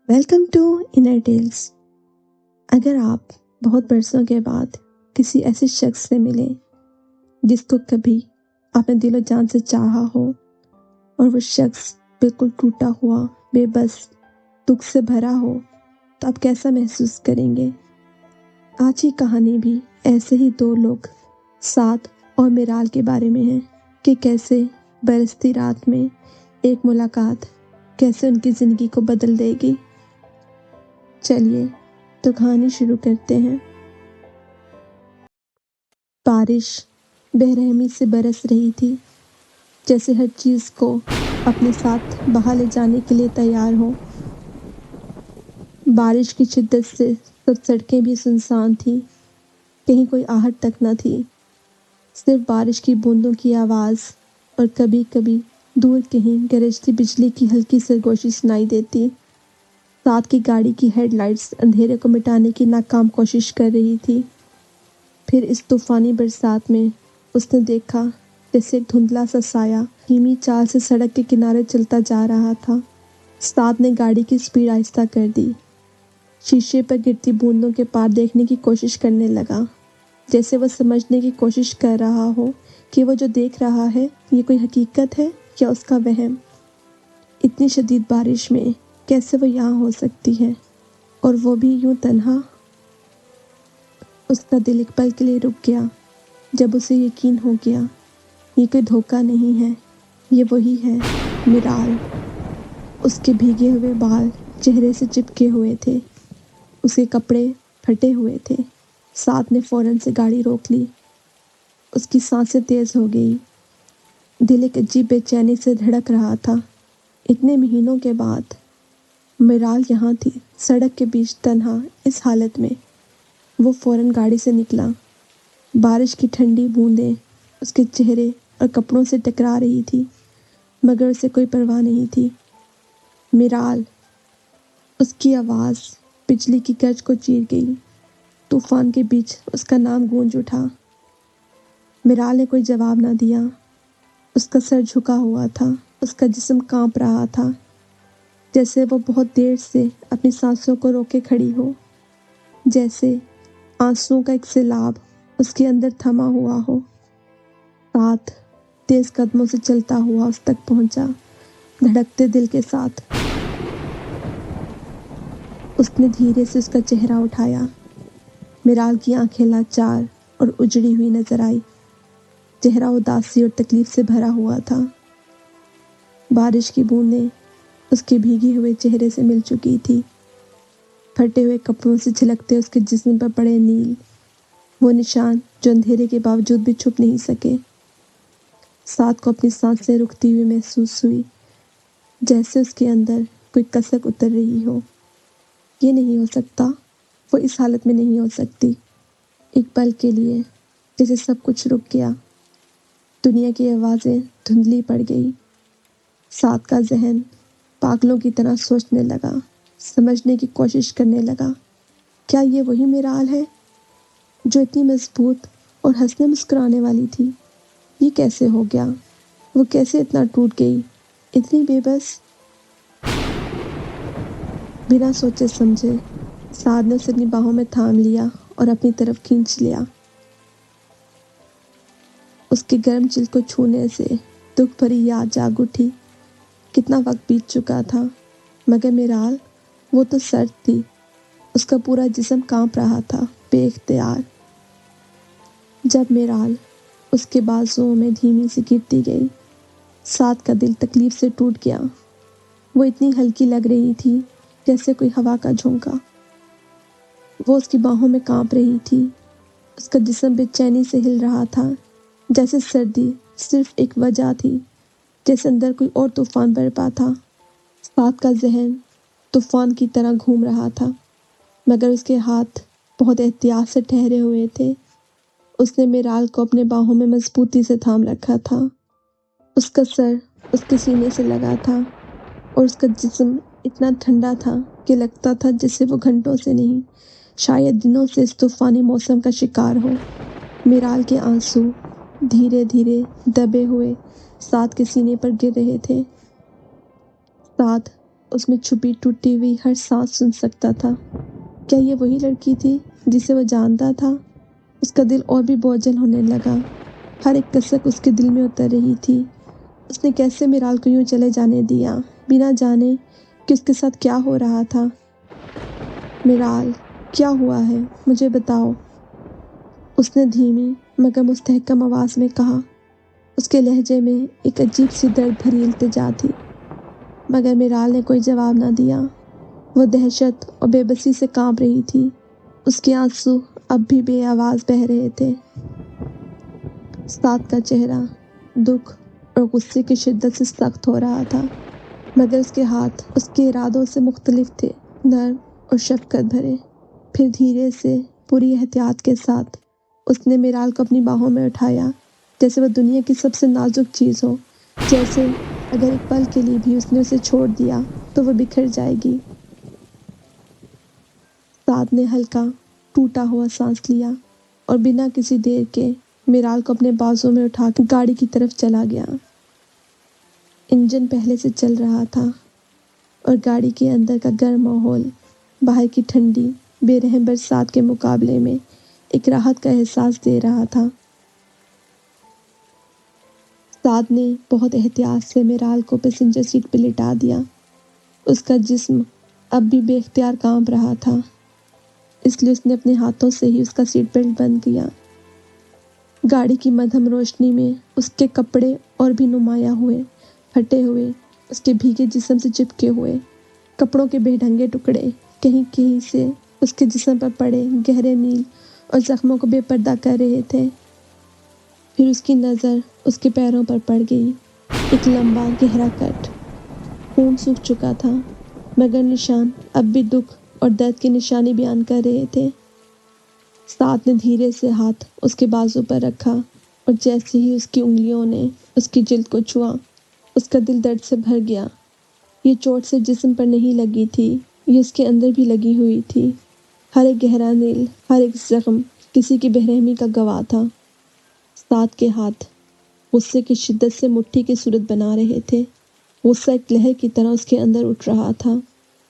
Welcome to inner tells. اگر آپ بہت برسوں کے بعد کسی ایسے شخص سے ملیں جس کو کبھی آپ نے دل و جان سے چاہا ہو اور وہ شخص بالکل ٹوٹا ہوا، بے بس، دکھ سے بھرا ہو، تو آپ کیسا محسوس کریں گے؟ آج کی کہانی بھی ایسے ہی دو لوگ سعد اور میرال کے بارے میں ہے کہ کیسے برستی رات میں ایک ملاقات کیسے ان کی زندگی کو بدل دے گی۔ چلیے تو کہانی شروع کرتے ہیں۔ بارش بے رحمی سے برس رہی تھی، جیسے ہر چیز کو اپنے ساتھ بہا لے جانے کے لیے تیار ہو۔ بارش کی شدت سے سب سڑکیں بھی سنسان تھیں، کہیں کوئی آہٹ تک نہ تھی، صرف بارش کی بوندوں کی آواز اور کبھی کبھی دور کہیں گرجتی بجلی کی ہلکی سرگوشی سنائی دیتی۔ سعد کی گاڑی کی ہیڈ لائٹس اندھیرے کو مٹانے کی ناکام کوشش کر رہی تھی۔ پھر اس طوفانی برسات میں اس نے دیکھا جیسے ایک دھندلا سا سایہ دھیمی چال سے سڑک کے کنارے چلتا جا رہا تھا۔ سعد نے گاڑی کی سپیڈ آہستہ کر دی، شیشے پر گرتی بوندوں کے پار دیکھنے کی کوشش کرنے لگا، جیسے وہ سمجھنے کی کوشش کر رہا ہو کہ وہ جو دیکھ رہا ہے یہ کوئی حقیقت ہے یا اس کا وہم۔ اتنی شدید بارش میں کیسے وہ یہاں ہو سکتی ہے، اور وہ بھی یوں تنہا؟ اس کا دل ایک پل کے لیے رک گیا، جب اسے یقین ہو گیا یہ کوئی دھوکہ نہیں ہے، یہ وہی ہے، میرال۔ اس کے بھیگے ہوئے بال چہرے سے چپکے ہوئے تھے، اس کے کپڑے پھٹے ہوئے تھے۔ سعد نے فوراً سے گاڑی روک لی، اس کی سانسیں تیز ہو گئی، دل ایک عجیب بے چینی سے دھڑک رہا تھا۔ اتنے مہینوں کے بعد میرال یہاں تھی، سڑک کے بیچ تنہا، اس حالت میں۔ وہ فوراً گاڑی سے نکلا، بارش کی ٹھنڈی بوندیں اس کے چہرے اور کپڑوں سے ٹکرا رہی تھی، مگر اسے کوئی پرواہ نہیں تھی۔ میرال! اس کی آواز بجلی کی گرج کو چیر گئی، طوفان کے بیچ اس کا نام گونج اٹھا۔ میرال نے کوئی جواب نہ دیا، اس کا سر جھکا ہوا تھا، اس کا جسم کانپ رہا تھا، جیسے وہ بہت دیر سے اپنی سانسوں کو روکے کھڑی ہو، جیسے آنسوؤں کا ایک سیلاب اس کے اندر تھما ہوا ہو۔ سعد تیز قدموں سے چلتا ہوا اس تک پہنچا، دھڑکتے دل کے ساتھ۔ اس نے دھیرے سے اس کا چہرہ اٹھایا۔ میرال کی آنکھیں لاچار اور اجڑی ہوئی نظر آئی، چہرہ اداسی اور تکلیف سے بھرا ہوا تھا۔ بارش کی بوندیں اس کے بھیگے ہوئے چہرے سے مل چکی تھی، پھٹے ہوئے کپڑوں سے جھلکتے اس کے جسم پر پڑے نیل، وہ نشان جو اندھیرے کے باوجود بھی چھپ نہیں سکے۔ سعد کو اپنی سانسیں رکتی ہوئی محسوس ہوئی، جیسے اس کے اندر کوئی کسک اتر رہی ہو۔ یہ نہیں ہو سکتا، وہ اس حالت میں نہیں ہو سکتی۔ ایک پل کے لیے جیسے سب کچھ رک گیا، دنیا کی آوازیں دھندلی پڑ گئی۔ سعد کا ذہن پاگلوں کی طرح سوچنے لگا، سمجھنے کی کوشش کرنے لگا۔ کیا یہ وہی میرال ہے جو اتنی مضبوط اور ہنسنے مسکرانے والی تھی؟ یہ کیسے ہو گیا؟ وہ کیسے اتنا ٹوٹ گئی، اتنی بے بس؟ بنا سوچے سمجھے سعد نے اسے اپنی باہوں میں تھام لیا اور اپنی طرف کھینچ لیا۔ اس کے گرم جلد کو چھونے سے دکھ بھری یاد جاگ اٹھی۔ کتنا وقت بیت چکا تھا، مگر میرال، وہ تو سرد تھی، اس کا پورا جسم کانپ رہا تھا بے اختیار۔ جب میرال اس کے بازوؤں میں دھیمی سی گرتی گئی، سعد کا دل تکلیف سے ٹوٹ گیا۔ وہ اتنی ہلکی لگ رہی تھی جیسے کوئی ہوا کا جھونکا۔ وہ اس کی باہوں میں کانپ رہی تھی، اس کا جسم بے چینی سے ہل رہا تھا، جیسے سردی صرف ایک وجہ تھی، جیسے اندر کوئی اور طوفان برپا تھا۔ سعد کا ذہن طوفان کی طرح گھوم رہا تھا، مگر اس کے ہاتھ بہت احتیاط سے ٹھہرے ہوئے تھے۔ اس نے میرال کو اپنے باہوں میں مضبوطی سے تھام رکھا تھا، اس کا سر اس کے سینے سے لگا تھا، اور اس کا جسم اتنا ٹھنڈا تھا کہ لگتا تھا جیسے وہ گھنٹوں سے نہیں، شاید دنوں سے اس طوفانی موسم کا شکار ہو۔ میرال کے آنسو دھیرے دھیرے دبے ہوئے سعد کے سینے پر گر رہے تھے۔ سعد उसमें छुपी टूटी हुई हर सांस सुन सकता था। क्या ये वही लड़की थी जिसे वो जानता था? उसका दिल और भी बोझल होने लगा। हर एक कसक उसके दिल में उतर रही थी। उसने कैसे मिराल को यूं चले जाने दिया, बिना जाने कि उसके साथ क्या हो रहा था। मिराल, क्या हुआ है, मुझे बताओ, उसने धीमी मगर मुस्तहकम आवाज़ में कहा। उसके लहजे में एक अजीब सी दर्द भरी इल्तिजा थी, मगर मिराल ने कोई जवाब न दिया। वो दहशत और बेबसी से कांप रही थी। उसके आंसू अब भी बेआवाज़ बह रहे थे। साद का चेहरा दुख और गुस्से की शिद्दत से सख्त हो रहा था, मगर उसके हाथ उसके इरादों से मुख्तलिफ थे, नर्म और शफकत भरे। फिर धीरे से पूरी एहतियात के साथ उसने मिराल को अपनी बाहों में उठाया, जैसे वह दुनिया की सबसे नाजुक चीज़ हो, जैसे अगर एक पल के लिए भी उसने उसे छोड़ दिया तो वह बिखर जाएगी। साद ने हल्का टूटा हुआ सांस लिया और बिना किसी देर के मिराल को अपने बाजू में उठाकर गाड़ी की तरफ चला गया। इंजन पहले से चल रहा था और गाड़ी के अंदर का गर्म माहौल बाहर की ठंडी बेरहम बरसात के मुकाबले में एक राहत का एहसास दे रहा था। साद ने बहुत एहतियात से मिराल को पैसेंजर सीट पर लिटा दिया। उसका जिस्म अब भी बेख्तियार कांप रहा था, इसलिए उसने अपने हाथों से ही उसका सीट बेल्ट बंद किया। गाड़ी की मध्यम रोशनी में उसके कपड़े और भी नुमाया हुए, फटे हुए, उसके भीगे जिस्म से चिपके हुए कपड़ों के बेढंगे टुकड़े कहीं कहीं से उसके जिस्म पर पड़े गहरे नील और जख्मों को बेपर्दा कर रहे थे। फिर उसकी नज़र उसके पैरों पर पड़ गई। एक लंबा गहरा कट, खून सूख चुका था, मगर निशान अब भी दुख और दर्द की निशानी बयान कर रहे थे। साद ने धीरे से हाथ उसके बाजू पर रखा और जैसे ही उसकी उंगलियों ने उसकी जिल्द को छुआ, उसका दिल दर्द से भर गया। ये चोट सिर्फ जिस्म पर नहीं लगी थी, ये उसके अंदर भी लगी हुई थी। हर एक गहरा नील, हर एक जख्म किसी की बेरहमी का गवाह था। साद के हाथ गुस्से की शिद्दत से मुट्ठी की सूरत बना रहे थे। गुस्सा एक लहर की तरह उसके अंदर उठ रहा था।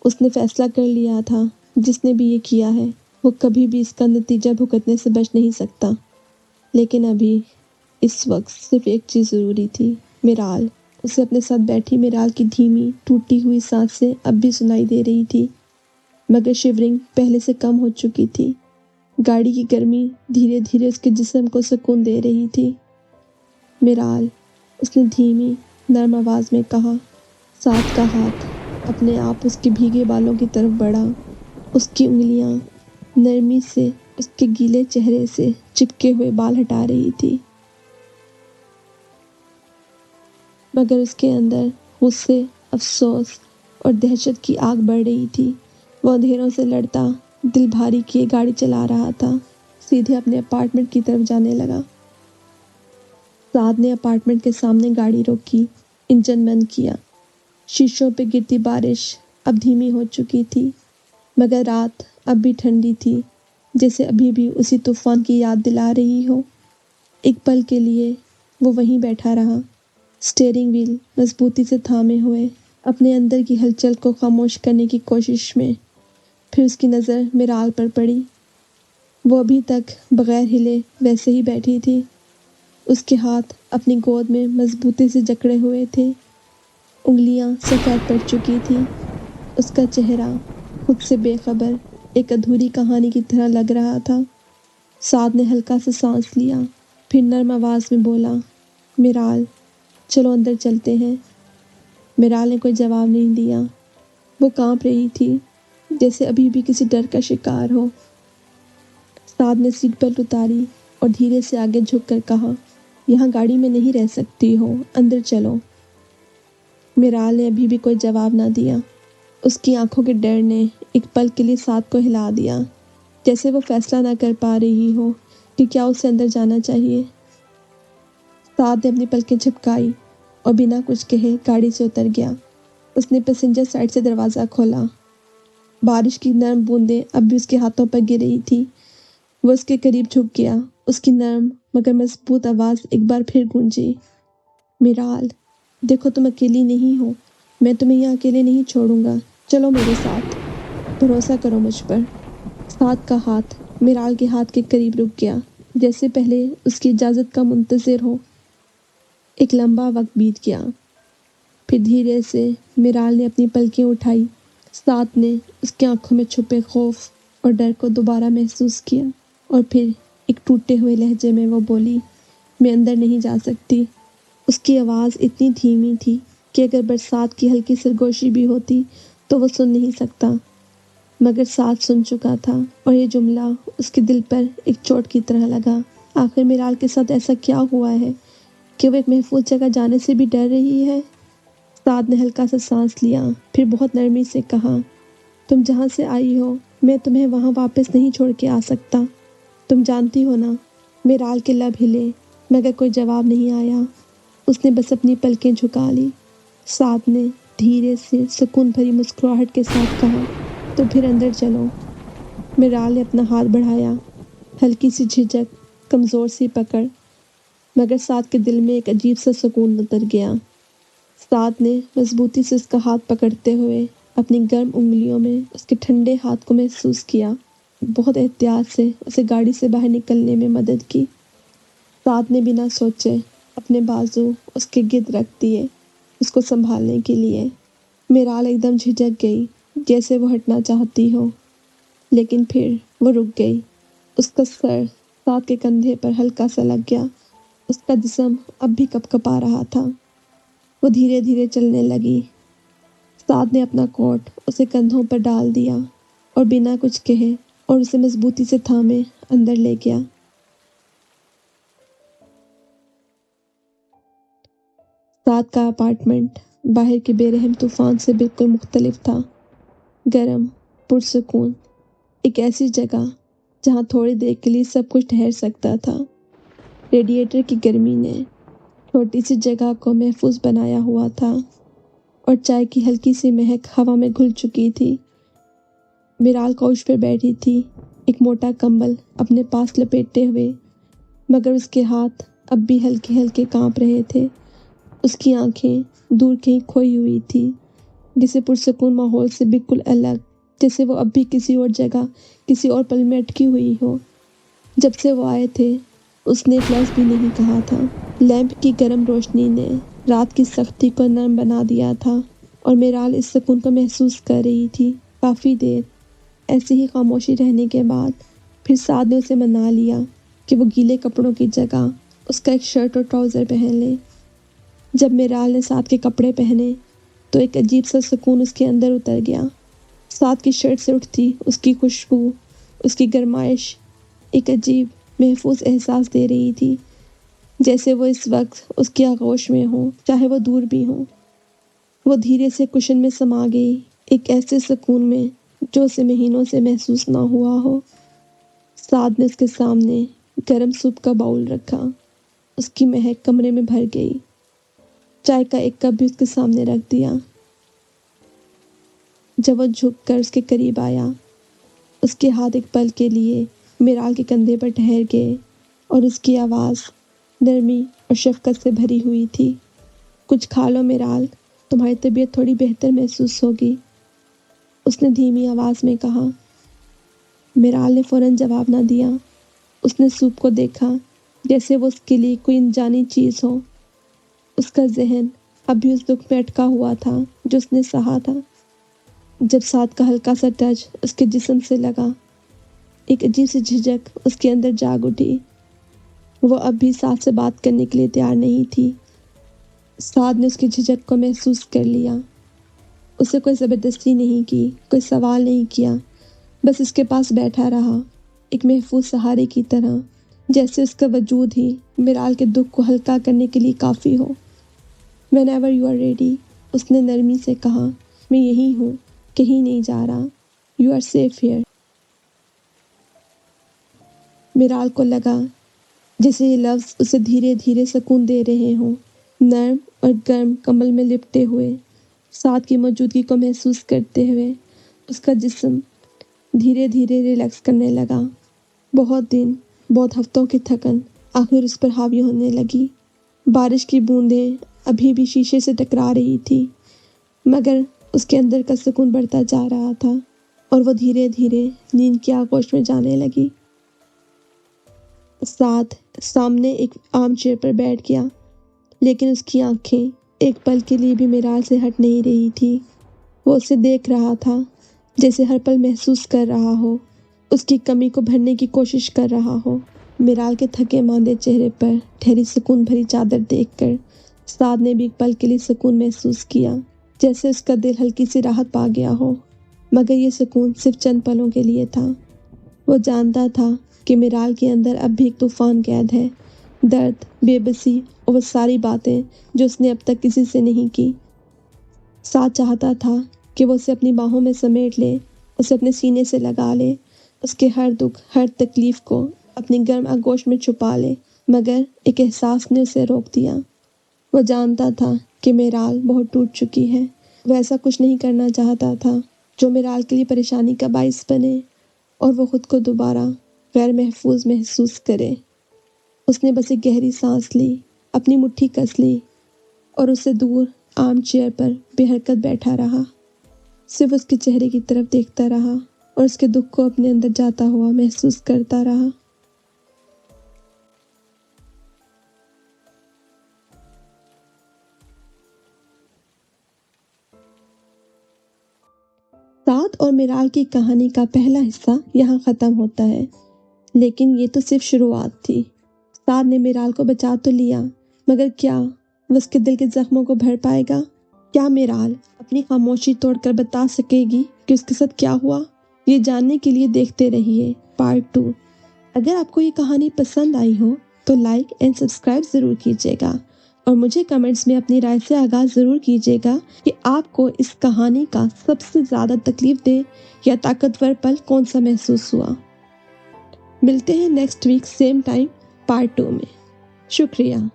उसने फैसला कर लिया था, जिसने भी ये किया है वो कभी भी इसका नतीजा भुगतने से बच नहीं सकता। लेकिन अभी इस वक्त सिर्फ एक चीज़ ज़रूरी थी, मिराल। उसे अपने साथ बैठी मिराल की धीमी टूटी हुई सांसें अब भी सुनाई दे रही थी, मगर शिवरिंग पहले से कम हो चुकी थी। गाड़ी की गर्मी धीरे धीरे उसके जिस्म को सुकून दे रही थी। मिराल, उसने धीमी नरम आवाज़ में कहा। साद का हाथ अपने आप उसके भीगे बालों की तरफ बढ़ा। उसकी उंगलियां नरमी से उसके गीले चेहरे से चिपके हुए बाल हटा रही थी, मगर उसके अंदर गुस्से, अफसोस और दहशत की आग बढ़ रही थी। वो अंधेरों से लड़ता, दिल भारी किए गाड़ी चला रहा था, सीधे अपने अपार्टमेंट की तरफ जाने लगा। साद ने अपार्टमेंट के सामने गाड़ी रोकी, इंजन बंद किया। शीशों पे गिरती बारिश अब धीमी हो चुकी थी, मगर रात अब भी ठंडी थी, जैसे अभी भी उसी तूफान की याद दिला रही हो। एक पल के लिए वो वहीं बैठा रहा, स्टीयरिंग व्हील मजबूती से थामे हुए, अपने अंदर की हलचल को खामोश करने की कोशिश में। फिर उसकी नज़र मिराल पर पड़ी। वो अभी तक बगैर हिले वैसे ही बैठी थी। उसके हाथ अपनी गोद में मजबूती से जकड़े हुए थे, उंगलियां सफ़ेद पड़ चुकी थी। उसका चेहरा खुद से बेखबर एक अधूरी कहानी की तरह लग रहा था। साद ने हल्का सा सांस लिया, फिर नर्म आवाज़ में बोला, मिराल, चलो अंदर चलते हैं। मिराल ने कोई जवाब नहीं दिया। वो कांप रही थी, जैसे अभी भी किसी डर का शिकार हो। साद ने सीट बेल्ट उतारी और धीरे से आगे झुककर कहा, यहाँ गाड़ी में नहीं रह सकती हो, अंदर चलो। मिराल ने अभी भी कोई जवाब ना दिया। उसकी आंखों के डर ने एक पल के लिए साद को हिला दिया, जैसे वो फैसला ना कर पा रही हो कि क्या उसे अंदर जाना चाहिए। साद ने अपनी पलकें झपकाई और बिना कुछ कहे गाड़ी से उतर गया। उसने पैसेंजर साइड से दरवाज़ा खोला। बारिश की नरम बूंदें अब भी उसके हाथों पर गिर रही थी। वो उसके करीब झुक गया। उसकी नरम मगर मजबूत आवाज़ एक बार फिर गूंजी, मिराल, देखो तुम अकेली नहीं हो, मैं तुम्हें यहाँ अकेले नहीं छोड़ूंगा, चलो मेरे साथ, भरोसा करो मुझ पर। साद का हाथ मिराल के हाथ के करीब रुक गया, जैसे पहले उसकी इजाज़त का मुंतज़िर हो। एक लंबा वक्त बीत गया, फिर धीरे से मिराल ने अपनी पलकें उठाई। साद ने उसकी आंखों में छुपे खौफ और डर को दोबारा महसूस किया, और फिर एक टूटे हुए लहजे में वो बोली, मैं अंदर नहीं जा सकती। उसकी आवाज़ इतनी धीमी थी कि अगर बरसात की हल्की सरगोशी भी होती तो वो सुन नहीं सकता, मगर साद सुन चुका था, और ये जुमला उसके दिल पर एक चोट की तरह लगा। आखिर मिराल के साथ ऐसा क्या हुआ है कि वो एक महफूज जगह जाने से भी डर रही है? साद ने हल्का सा सांस लिया, फिर बहुत नरमी से कहा, तुम जहाँ से आई हो मैं तुम्हें वहाँ वापस नहीं छोड़ के आ सकता, तुम जानती हो ना। मिराल के लब हिले, मगर कोई जवाब नहीं आया। उसने बस अपनी पलकें झुका ली। साद ने धीरे से सुकून भरी मुस्कुराहट के साथ कहा, तो फिर अंदर चलो। मिराल ने अपना हाथ बढ़ाया, हल्की सी झिझक, कमज़ोर सी पकड़, मगर साद के दिल में एक अजीब सा सुकून उतर गया। साद ने मजबूती से उसका हाथ पकड़ते हुए अपनी गर्म उंगलियों में उसके ठंडे हाथ को महसूस किया। बहुत एहतियात से उसे गाड़ी से बाहर निकलने में मदद की। साद ने बिना सोचे अपने बाजू उसके गिर्द रख दिए, उसको संभालने के लिए। मिराल एकदम झिझक गई, जैसे वो हटना चाहती हो, लेकिन फिर वो रुक गई। उसका सर साद के कंधे पर हल्का सा लग गया। उसका जिस्म अब भी कँपकँपा रहा था। वो धीरे धीरे चलने लगी। साद ने अपना कोट उसे कंधों पर डाल दिया और बिना कुछ कहे और उसे मजबूती से थामे अंदर ले गया। साद का अपार्टमेंट बाहर के बेरहम तूफान से बिल्कुल मुख्तलिफ था। गरम, पुरसुकून, एक ऐसी जगह जहाँ थोड़ी देर के लिए सब कुछ ठहर सकता था। रेडिएटर की गर्मी ने छोटी सी जगह को महफूज बनाया हुआ था, और चाय की हल्की सी महक हवा में घुल चुकी थी। मिराल काउच पर बैठी थी, एक मोटा कंबल अपने पास लपेटे हुए, मगर उसके हाथ अब भी हल्के हल्के कांप रहे थे। उसकी आंखें दूर कहीं खोई हुई थी, जिसे पुरसुकून माहौल से बिल्कुल अलग, जैसे वो अब भी किसी और जगह, किसी और पल में अटकी हुई हो। जब से वो आए थे उसने एक लफ्ज़ भी नहीं कहा था। लैंप की गर्म रोशनी ने रात की सख्ती को नरम बना दिया था, और मिराल इस सुकून को महसूस कर रही थी। काफ़ी देर ऐसे ही खामोशी रहने के बाद फिर साद ने उसे मना लिया कि वो गीले कपड़ों की जगह उसका एक शर्ट और ट्राउज़र पहन ले। जब मिराल ने साद के कपड़े पहने तो एक अजीब सा सुकून उसके अंदर उतर गया। साद की शर्ट से उठती उसकी खुशबू, उसकी गर्माइश एक अजीब महफूज एहसास दे रही थी, जैसे वो इस वक्त उसकी आगोश में हो, चाहे वो दूर भी हो। वो धीरे से कुशन में समा गई, एक ऐसे सुकून में जो उसे महीनों से महसूस ना हुआ हो। साद ने उसके सामने गर्म सूप का बाउल रखा। उसकी महक कमरे में भर गई। चाय का एक कप भी उसके सामने रख दिया। जब वो झुककर उसके करीब आया, उसके हाथ एक पल के लिए मिराल के कंधे पर ठहर गए, और उसकी आवाज़ नरमी और शफकत से भरी हुई थी। कुछ खा लो मिराल, तुम्हारी तबीयत थोड़ी बेहतर महसूस होगी, उसने धीमी आवाज़ में कहा। मिराल ने फ़ौरन जवाब ना दिया। उसने सूप को देखा, जैसे वो उसके लिए कोई अनजानी चीज़ हो। उसका जहन अभी उस दुख में अटका हुआ था जो उसने सहा था। जब साद का हल्का सा टच उसके जिस्म से लगा, एक अजीब सी झिझक उसके अंदर जाग उठी। वो अब भी साद से बात करने के लिए तैयार नहीं थी। साद ने उसकी झिझक को महसूस कर लिया। उसे कोई ज़बरदस्ती नहीं की, कोई सवाल नहीं किया, बस उसके पास बैठा रहा, एक महफूज सहारे की तरह, जैसे उसका वजूद ही मिराल के दुख को हल्का करने के लिए काफ़ी हो। Whenever you are ready, उसने नरमी से कहा, मैं यही हूँ, कहीं नहीं जा रहा, यू आर सेफ हियर। मिराल को लगा जैसे ये लफ्ज़ उसे धीरे धीरे सुकून दे रहे हों। नर्म और गर्म कम्बल में लिपटे हुए, साद की मौजूदगी को महसूस करते हुए उसका जिस्म धीरे धीरे रिलैक्स करने लगा। बहुत दिन, बहुत हफ्तों की थकन आखिर उस पर हावी होने लगी। बारिश की बूंदें अभी भी शीशे से टकरा रही थी, मगर उसके अंदर का सुकून बढ़ता जा रहा था और वो धीरे धीरे नींद की आगोश में जाने लगी। साथ सामने एक आर्म चेयर पर बैठ गया, लेकिन उसकी आंखें एक पल के लिए भी मिराल से हट नहीं रही थी। वो उसे देख रहा था, जैसे हर पल महसूस कर रहा हो, उसकी कमी को भरने की कोशिश कर रहा हो। मिराल के थके मांदे चेहरे पर ठहरी सुकून भरी चादर देखकर साद ने भी एक पल के लिए सुकून महसूस किया, जैसे उसका दिल हल्की सी राहत पा गया हो। मगर ये सुकून सिर्फ चंद पलों के लिए था। वो जानता था कि मिराल के अंदर अब भी एक तूफान कैद है, दर्द, बेबसी और वो सारी बातें जो उसने अब तक किसी से नहीं की। साथ चाहता था कि वो उसे अपनी बाहों में समेट ले, उसे अपने सीने से लगा ले, उसके हर दुख, हर तकलीफ को अपनी गर्म आगोश में छुपा ले। मगर एक एहसास ने उसे रोक दिया। वो जानता था कि मिराल बहुत टूट चुकी है। वो ऐसा कुछ नहीं करना चाहता था जो मिराल के लिए परेशानी का बाइस बने और वो खुद को दोबारा गैर महफूज महसूस करे। उसने बस एक गहरी सांस ली, अपनी मुट्ठी कस ली और उससे दूर आर्म चेयर पर बेहरकत बैठा रहा। सिर्फ उसके चेहरे की तरफ देखता रहा और उसके दुख को अपने अंदर जाता हुआ महसूस करता रहा। साद और मिराल की कहानी का पहला हिस्सा यहाँ ख़त्म होता है, लेकिन ये तो सिर्फ शुरुआत थी। साद ने मिराल को बचा तो लिया, मगर क्या वो उसके दिल के जख्मों को भर पाएगा? क्या मिराल अपनी खामोशी तोड़कर बता सकेगी कि उसके साथ क्या हुआ? ये जानने के लिए देखते रहिए पार्ट 2। अगर आपको ये कहानी पसंद आई हो तो लाइक एंड सब्सक्राइब ज़रूर कीजिएगा और मुझे कमेंट्स में अपनी राय से आगाज़ ज़रूर कीजिएगा कि आपको इस कहानी का सबसे ज़्यादा तकलीफ दे या ताकतवर पल कौन सा महसूस हुआ। मिलते हैं next week same time part 2 में। शुक्रिया।